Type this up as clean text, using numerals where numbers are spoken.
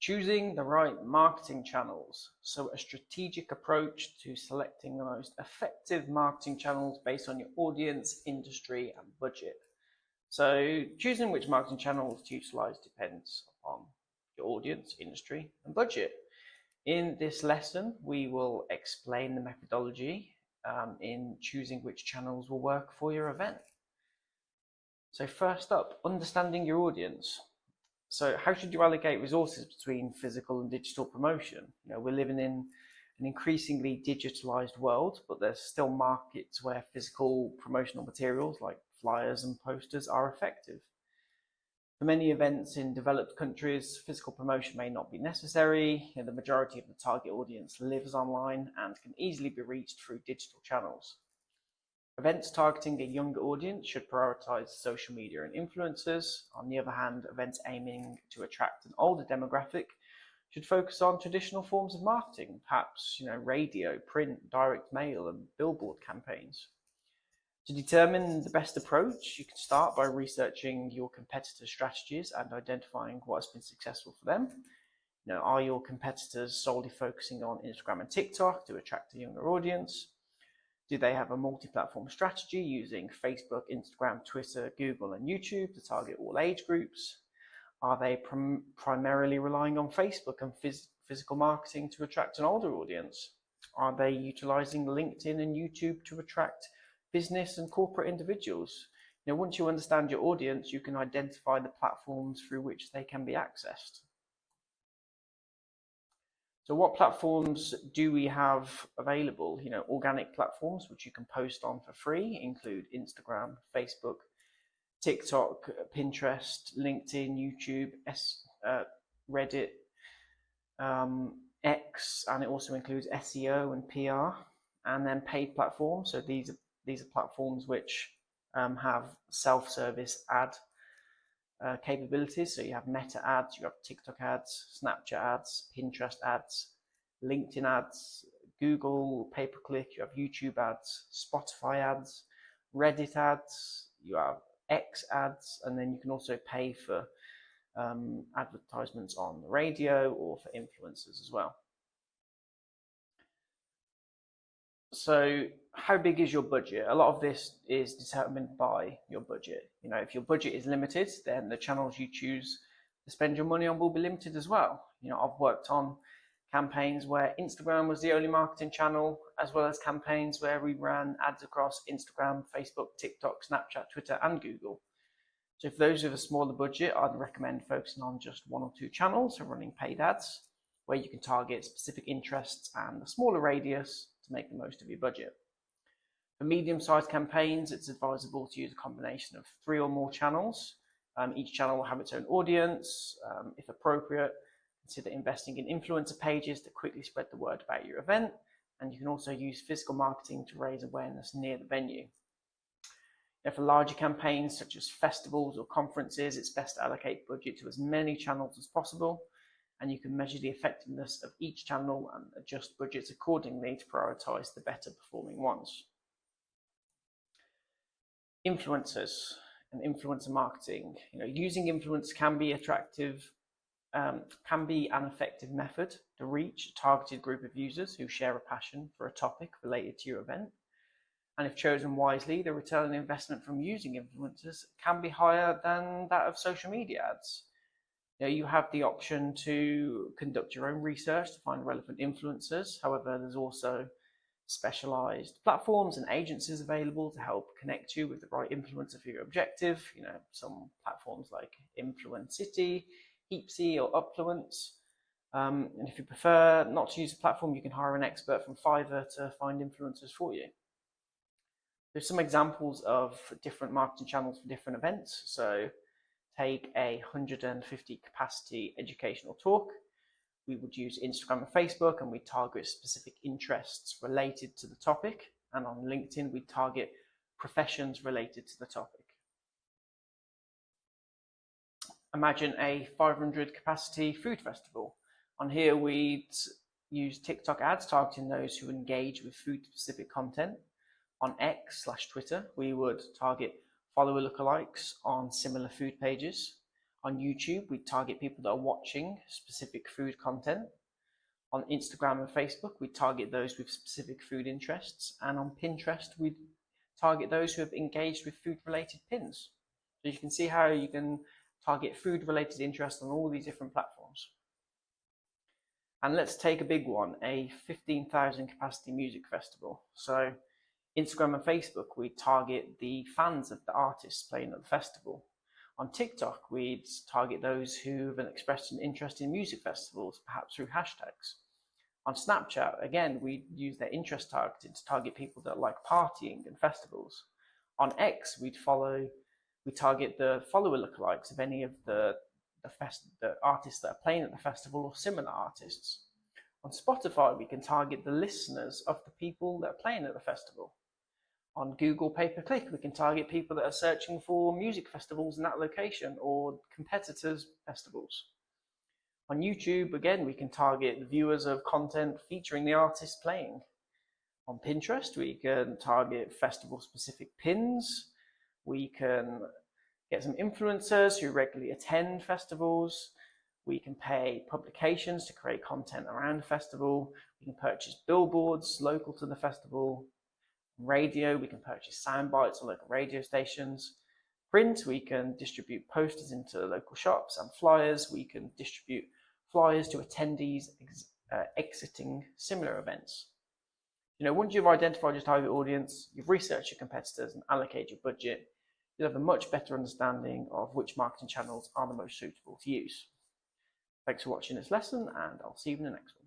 Choosing the right marketing channels. So a strategic approach to selecting the most effective marketing channels based on your audience, industry, and budget. So choosing which marketing channels to utilize depends on your audience, industry, and budget. In this lesson, we will explain the methodology in choosing which channels will work for your event. So first up, understanding your audience. So how should you allocate resources between physical and digital promotion? We're living in an increasingly digitalized world, but there's still markets where physical promotional materials like flyers and posters are effective. For many events in developed countries, physical promotion may not be necessary. The majority of the target audience lives online and can easily be reached through digital channels. Events targeting a younger audience should prioritize social media and influencers. On the other hand, events aiming to attract an older demographic should focus on traditional forms of marketing, perhaps radio, print, direct mail, and billboard campaigns. To determine the best approach, you can start by researching your competitors' strategies and identifying what has been successful for them. Are your competitors solely focusing on Instagram and TikTok to attract a younger audience? Do they have a multi-platform strategy using Facebook, Instagram, Twitter, Google, and YouTube to target all age groups? Are they primarily relying on Facebook and physical marketing to attract an older audience? Are they utilizing LinkedIn and YouTube to attract business and corporate individuals? Once you understand your audience, you can identify the platforms through which they can be accessed. So what platforms do we have available? Organic platforms which you can post on for free include Instagram, Facebook, TikTok, Pinterest, LinkedIn, YouTube, Reddit, X, and it also includes SEO and PR. And then paid platforms. So these are platforms which have self-service ad capabilities. So you have Meta ads, you have TikTok ads, Snapchat ads, Pinterest ads, LinkedIn ads, Google pay-per-click, you have YouTube ads, Spotify ads, Reddit ads, you have X ads, and then you can also pay for advertisements on the radio or for influencers as well. So how big is your budget? A lot of this is determined by your budget. If your budget is limited, then the channels you choose to spend your money on will be limited as well. I've worked on campaigns where Instagram was the only marketing channel, as well as campaigns where we ran ads across Instagram, Facebook, TikTok, Snapchat, Twitter, and Google. So for those with a smaller budget, I'd recommend focusing on just one or two channels and running paid ads, where you can target specific interests and a smaller radius to make the most of your budget. For medium-sized campaigns, it's advisable to use a combination of 3 or more channels. Each channel will have its own audience. If appropriate, consider investing in influencer pages to quickly spread the word about your event. And you can also use physical marketing to raise awareness near the venue. For larger campaigns such as festivals or conferences, it's best to allocate budget to as many channels as possible. And you can measure the effectiveness of each channel and adjust budgets accordingly to prioritize the better performing ones. Influencers and influencer marketing. Using influence can be attractive, can be an effective method to reach a targeted group of users who share a passion for a topic related to your event. And if chosen wisely, the return on investment from using influencers can be higher than that of social media ads. You have the option to conduct your own research to find relevant influencers. However, there's also specialized platforms and agencies available to help connect you with the right influencer for your objective. Some platforms like Influencity, Heapsy, or Upfluence. And if you prefer not to use a platform, you can hire an expert from Fiverr to find influencers for you. There's some examples of different marketing channels for different events. So take a 150 capacity educational talk. We would use Instagram and Facebook, and we target specific interests related to the topic. And on LinkedIn, we target professions related to the topic. Imagine a 500 capacity food festival. On here, we'd use TikTok ads targeting those who engage with food specific content. On X/Twitter, we would target follower lookalikes on similar food pages. On YouTube, we target people that are watching specific food content. On Instagram and Facebook, we target those with specific food interests. And on Pinterest, we target those who have engaged with food-related pins. So you can see how you can target food-related interest on all these different platforms. And let's take a big one, a 15,000 capacity music festival. So Instagram and Facebook, we target the fans of the artists playing at the festival. On TikTok, we target those who have expressed an interest in music festivals, perhaps through hashtags. On Snapchat, again, we use their interest targeting to target people that like partying and festivals. On X, we target the follower lookalikes of any of the artists that are playing at the festival or similar artists. On Spotify, we can target the listeners of the people that are playing at the festival. On Google pay-per-click, we can target people that are searching for music festivals in that location or competitors' festivals. On YouTube, again, we can target the viewers of content featuring the artists playing. On Pinterest, we can target festival-specific pins. We can get some influencers who regularly attend festivals. We can pay publications to create content around the festival. We can purchase billboards local to the festival. Radio, we can purchase sound bites on local radio stations. Print, we can distribute posters into local shops, and flyers, we can distribute flyers to attendees exiting similar events. Once you've identified your target audience, you've researched your competitors and allocated your budget, you'll have a much better understanding of which marketing channels are the most suitable to use. Thanks for watching this lesson, and I'll see you in the next one.